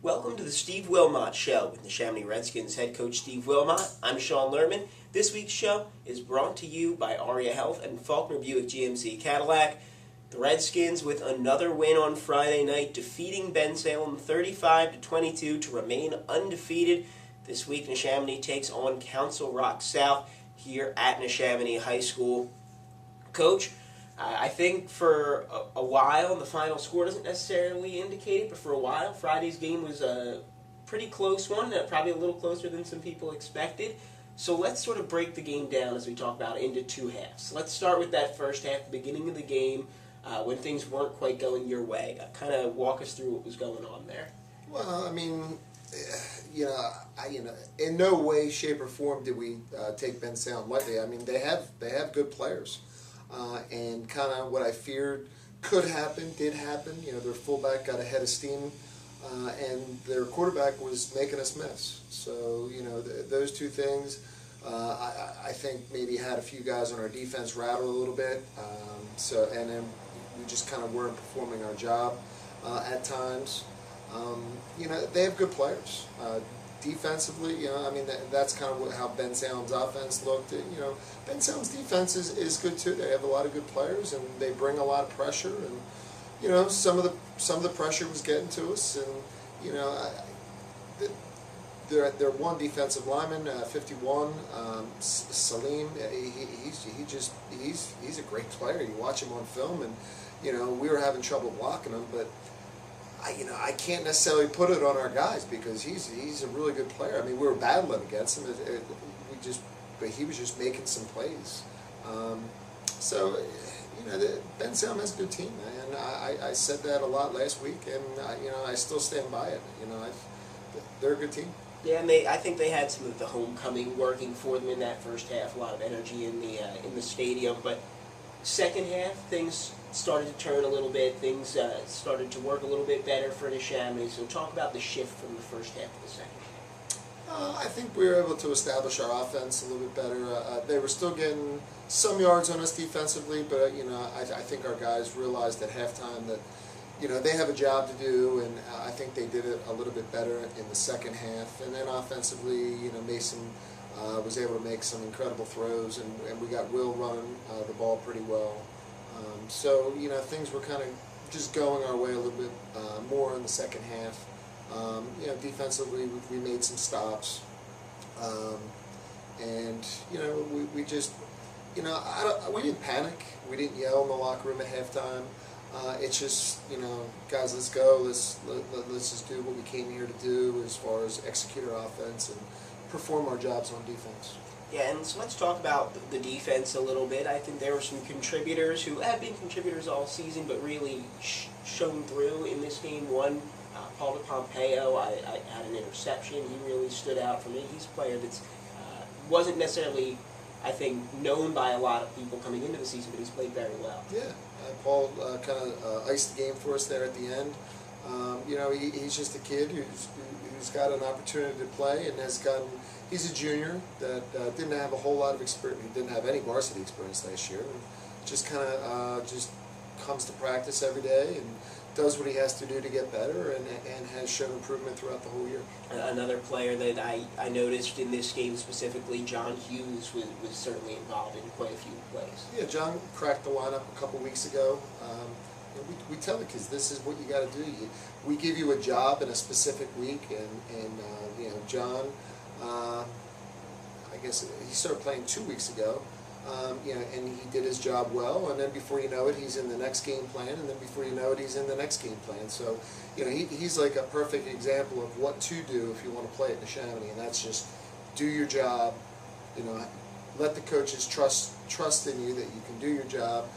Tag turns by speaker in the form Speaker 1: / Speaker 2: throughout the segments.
Speaker 1: Welcome to the Steve Wilmot Show with the Neshaminy Redskins head coach Steve Wilmot. I'm Sean Lerman. This week's show is brought to you by Aria Health and Faulkner Buick GMC Cadillac. The Redskins with another win on Friday night, defeating Bensalem 35-22 to remain undefeated. This week, Neshaminy takes on Council Rock South here at Neshaminy High School. Coach, I think for a while, the final score doesn't necessarily indicate it, but for a while, Friday's game was a pretty close one, probably a little closer than some people expected. So let's sort of break the game down as we talk about it into two halves. Let's start with that first half, the beginning of the game, when things weren't quite going your way. Kind of walk us through what was going on there.
Speaker 2: Well, I mean, in no way, shape, or form did we take Bensalem lightly. I mean, they have good players. And kind of what I feared could happen, did happen. You know, their fullback got ahead of steam, and their quarterback was making us miss. So, you know, those two things, I think maybe had a few guys on our defense rattle a little bit. And then we just kind of weren't performing our job at times. You know, they have good players. Defensively, you know, I mean, that's kind of how Bensalem's offense looked. You know, Bensalem's defense is good too. They have a lot of good players, and they bring a lot of pressure. And you know, some of the pressure was getting to us. And you know, their one defensive lineman, 51, Salim. He's a great player. You watch him on film, and you know, we were having trouble blocking him, but. I can't necessarily put it on our guys because he's a really good player. I mean, we were battling against him. But he was just making some plays. So, you know, Bensalem has a good team, and I said that a lot last week, and I still stand by it. You know, they're a good team.
Speaker 1: Yeah, and I think they had some of the homecoming working for them in that first half. A lot of energy in the stadium, but second half things started to turn a little bit. Things started to work a little bit better for Neshaminy. So talk about the shift from the first half to the second half.
Speaker 2: I think we were able to establish our offense a little bit better. They were still getting some yards on us defensively, but I think our guys realized at halftime that they have a job to do, and I think they did it a little bit better in the second half. And then offensively, Mason was able to make some incredible throws, and we got Will running the ball pretty well. So, things were kind of just going our way a little bit more in the second half. Defensively, we made some stops. And, we just, we didn't panic. We didn't yell in the locker room at halftime. It's just, guys, let's go. Let's just do what we came here to do as far as execute our offense and perform our jobs on defense.
Speaker 1: Yeah, and so let's talk about the defense a little bit. I think there were some contributors who have been contributors all season, but really shone through in this game. One, Paul DePompeo, I had an interception. He really stood out for me. He's a player that wasn't necessarily, I think, known by a lot of people coming into the season, but he's played very well.
Speaker 2: Yeah, Paul kind of iced the game for us there at the end. He's just a kid who's got an opportunity to play and has gotten. He's a junior that didn't have a whole lot of experience. He didn't have any varsity experience last year. And just kind of just comes to practice every day and does what he has to do to get better, and has shown improvement throughout the whole year.
Speaker 1: Another player that I noticed in this game specifically, John Hughes, was certainly involved in quite a few plays.
Speaker 2: Yeah, John cracked the lineup a couple weeks ago. We tell the kids, this is what you got to do. We give you a job in a specific week, and John, I guess he started playing 2 weeks ago, and he did his job well, and then before you know it, he's in the next game plan, and then before you know it, he's in the next game plan. So, he's like a perfect example of what to do if you want to play at Neshaminy, and that's just do your job, let the coaches trust in you that you can do your job.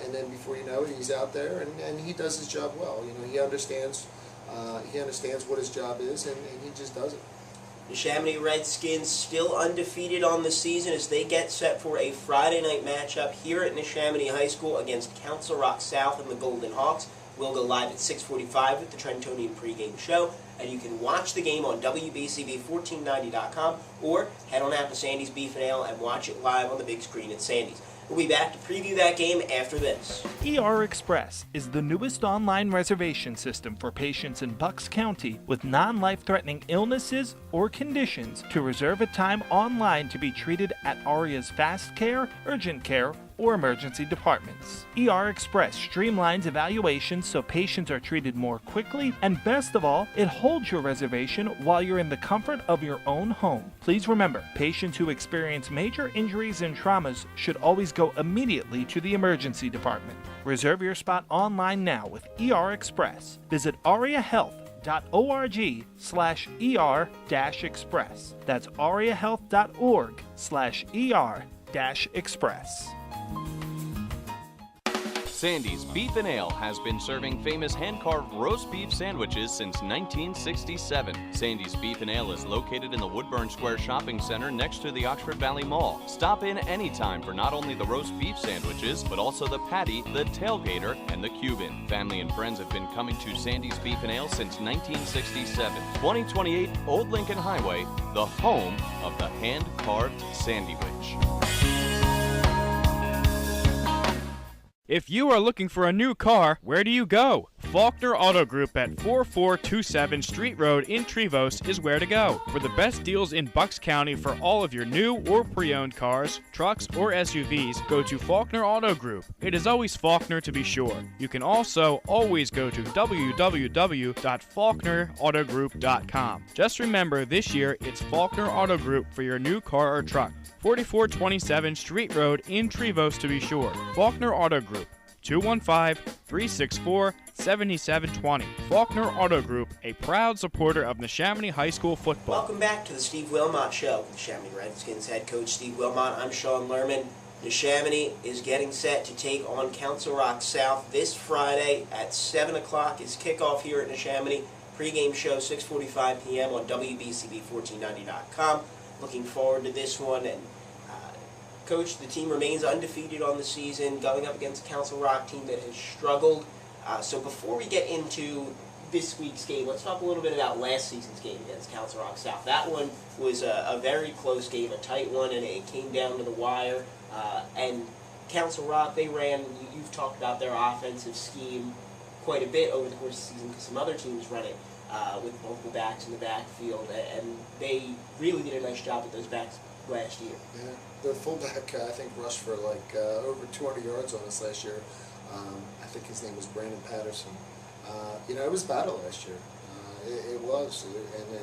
Speaker 2: And then before you know it, he's out there, and he does his job well. He understands what his job is, and he just does it.
Speaker 1: The Neshaminy Redskins still undefeated on the season as they get set for a Friday night matchup here at Neshaminy High School against Council Rock South and the Golden Hawks. We'll go live at 6:45 with the Trentonian pregame show, and you can watch the game on WBCB1490.com or head on out to Sandy's Beef and Ale and watch it live on the big screen at Sandy's. We'll be back to preview that game after this.
Speaker 3: ER Express is the newest online reservation system for patients in Bucks County with non-life-threatening illnesses or conditions to reserve a time online to be treated at ARIA's Fast Care, Urgent Care, or emergency departments. ER Express streamlines evaluations so patients are treated more quickly, and best of all, it holds your reservation while you're in the comfort of your own home. Please remember, patients who experience major injuries and traumas should always go immediately to the emergency department. Reserve your spot online now with ER Express. Visit ariahealth.org/ER-Express. That's ariahealth.org/ER-Express.
Speaker 4: Sandy's Beef and Ale has been serving famous hand-carved roast beef sandwiches since 1967. Sandy's Beef and Ale is located in the Woodburn Square Shopping Center next to the Oxford Valley Mall. Stop in anytime for not only the roast beef sandwiches, but also the patty, the tailgater, and the Cuban. Family and friends have been coming to Sandy's Beef and Ale since 1967. 2028 Old Lincoln Highway, the home of the hand-carved sandwich.
Speaker 5: If you are looking for a new car, where do you go? Faulkner Auto Group at 4427 Street Road in Trevose is where to go. For the best deals in Bucks County for all of your new or pre-owned cars, trucks, or SUVs, go to Faulkner Auto Group. It is always Faulkner to be sure. You can also always go to www.faulknerautogroup.com. Just remember, this year it's Faulkner Auto Group for your new car or truck. 4427 Street Road in Trevose to be sure. Faulkner Auto Group, 215-364-7720. Faulkner Auto Group, a proud supporter of Neshaminy High School football.
Speaker 1: Welcome back to the Steve Wilmot Show with Neshaminy Redskins head coach Steve Wilmot. I'm Sean Lerman. Neshaminy is getting set to take on Council Rock South this Friday at 7 o'clock. Is kickoff here at Neshaminy. Pre-game show 6:45 p.m. on WBCB1490.com. Looking forward to this one. And Coach, the team remains undefeated on the season, going up against a Council Rock team that has struggled. So before we get into this week's game, let's talk a little bit about last season's game against Council Rock South. That one was a very close game, a tight one, and it came down to the wire. And Council Rock, they ran, you've talked about their offensive scheme quite a bit over the course of the season because some other teams run it with multiple backs in the backfield, and they really did a nice job with those backs last year.
Speaker 2: Yeah, their fullback, I think, rushed for like over 200 yards on us last year. I think his name was Brandon Patterson. It was a battle last year. It was, and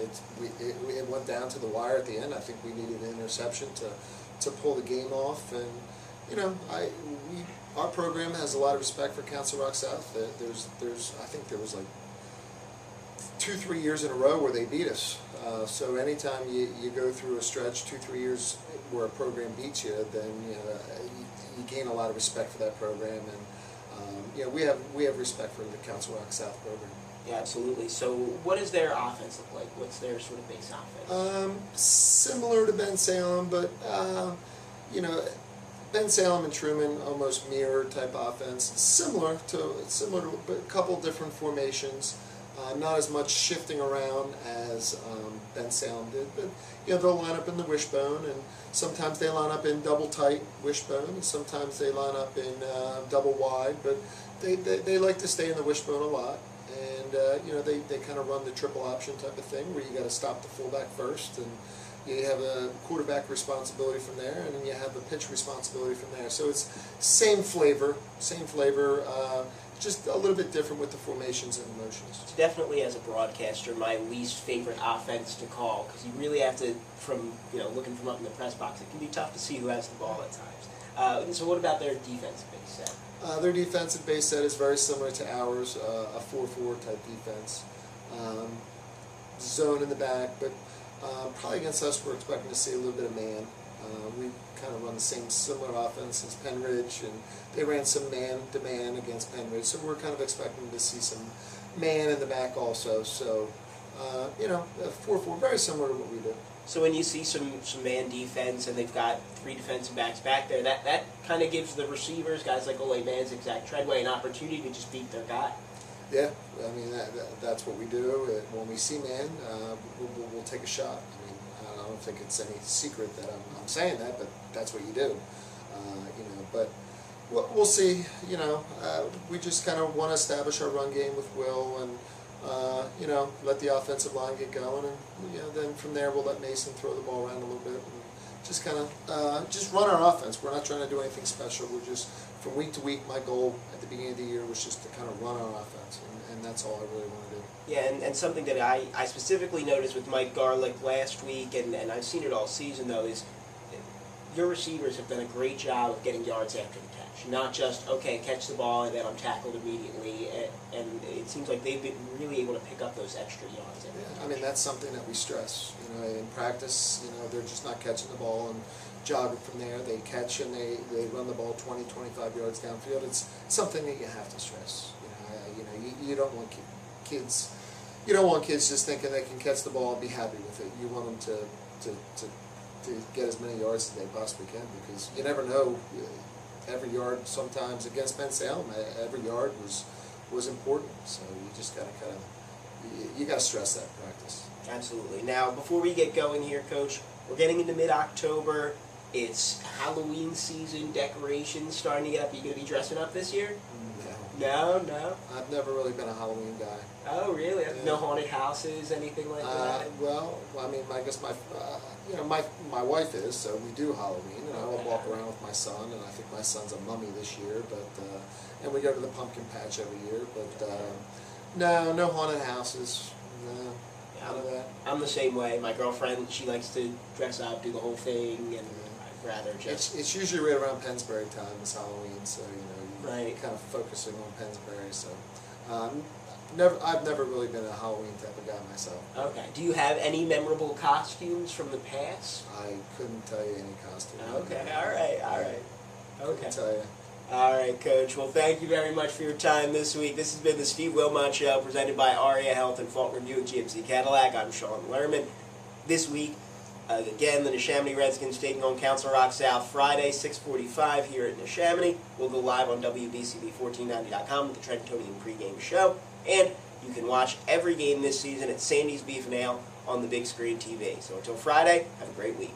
Speaker 2: it went down to the wire at the end. I think we needed an interception to pull the game off, and our program has a lot of respect for Council Rock South. I think there was like 2-3 years in a row where they beat us. So anytime you go through a stretch 2-3 years where a program beats you, then you gain a lot of respect for that program, and we have respect for the Council Rock South program.
Speaker 1: Yeah, absolutely. So what does their offense look like? What's their sort of base offense?
Speaker 2: Similar to Ben Salem, but Ben Salem and Truman almost mirror type offense. Similar to but a couple different formations. Not as much shifting around as Ben Salem did, but they'll line up in the wishbone, and sometimes they line up in double tight wishbone, and sometimes they line up in double wide, but they like to stay in the wishbone a lot, and they kind of run the triple option type of thing where you got to stop the fullback first, and you have a quarterback responsibility from there, and then you have a pitch responsibility from there. So it's same flavor, just a little bit different with the formations and motions.
Speaker 1: It's definitely, as a broadcaster, my least favorite offense to call, because you really have to, looking from up in the press box, it can be tough to see who has the ball at times. So what about their defensive base set?
Speaker 2: Their defensive base set is very similar to ours, a 4-4 type defense. Zone in the back, but probably against us we're expecting to see a little bit of man. We kind of run the same similar offense as Penridge, and they ran some man-to-man against Penridge, so we're kind of expecting to see some man in the back also. So, 4-4, very similar to what we do.
Speaker 1: So when you see some man defense and they've got 3 defensive backs back there, that kind of gives the receivers, guys like Ole Manzik, Zach Treadway, an opportunity to just beat their guy.
Speaker 2: Yeah, I mean, that's what we do. When we see man, we'll take a shot. I don't think it's any secret that I'm saying that, but that's what you do. But we'll see. We just kind of want to establish our run game with Will, and let the offensive line get going, and then from there we'll let Mason throw the ball around a little bit, and just kind of just run our offense. We're not trying to do anything special. We're just, from week to week, my goal at the beginning of the year was just to kind of run our offense, and that's all I really want to do.
Speaker 1: Yeah, and something that I specifically noticed with Mike Garlick last week, and I've seen it all season though, is your receivers have done a great job of getting yards after the catch. Not just, okay, catch the ball and then I'm tackled immediately. And it seems like they've been really able to pick up those extra yards.
Speaker 2: Yeah, I mean, that's something that we stress. In practice, they're just not catching the ball and jogging from there. They catch and they run the ball 20, 25 yards downfield. It's something that you have to stress. You don't want kids. You don't want kids just thinking they can catch the ball and be happy with it. You want them to get as many yards as they possibly can, because you never know. Every yard, sometimes against Ben Salem, every yard was important. So you just got to you got to stress that in practice.
Speaker 1: Absolutely. Now, before we get going here, Coach, we're getting into mid-October. It's Halloween season, decorations starting to get up. Are you going to be dressing up this year? No.
Speaker 2: I've never really been a Halloween guy.
Speaker 1: Oh, really? No haunted houses, anything like that?
Speaker 2: Well, I mean, I guess my wife is, so we do Halloween, and I will walk around with my son, and I think my son's a mummy this year, but and we go to the pumpkin patch every year, but no haunted houses, no.
Speaker 1: I'm the same way. My girlfriend, she likes to dress up, do the whole thing, and I'd rather just...
Speaker 2: It's usually right around Pennsbury time, it's Halloween, so, you're
Speaker 1: right.
Speaker 2: kind of focusing on Pennsbury, so... I've never really been a Halloween type of guy myself.
Speaker 1: Okay. Do you have any memorable costumes from the past?
Speaker 2: I couldn't tell you any costume.
Speaker 1: Okay, all right. Okay.
Speaker 2: Couldn't tell you.
Speaker 1: All right, Coach. Well, thank you very much for your time this week. This has been the Steve Wilmot Show, presented by ARIA Health and Faulkner Buick GMC Cadillac. I'm Sean Lerman. This week, again, the Neshaminy Redskins taking on Council Rock South Friday, 6:45 here at Neshaminy. We'll go live on WBCB1490.com with the Trentonian pregame show. And you can watch every game this season at Sandy's Beef and Ale on the big screen TV. So until Friday, have a great week.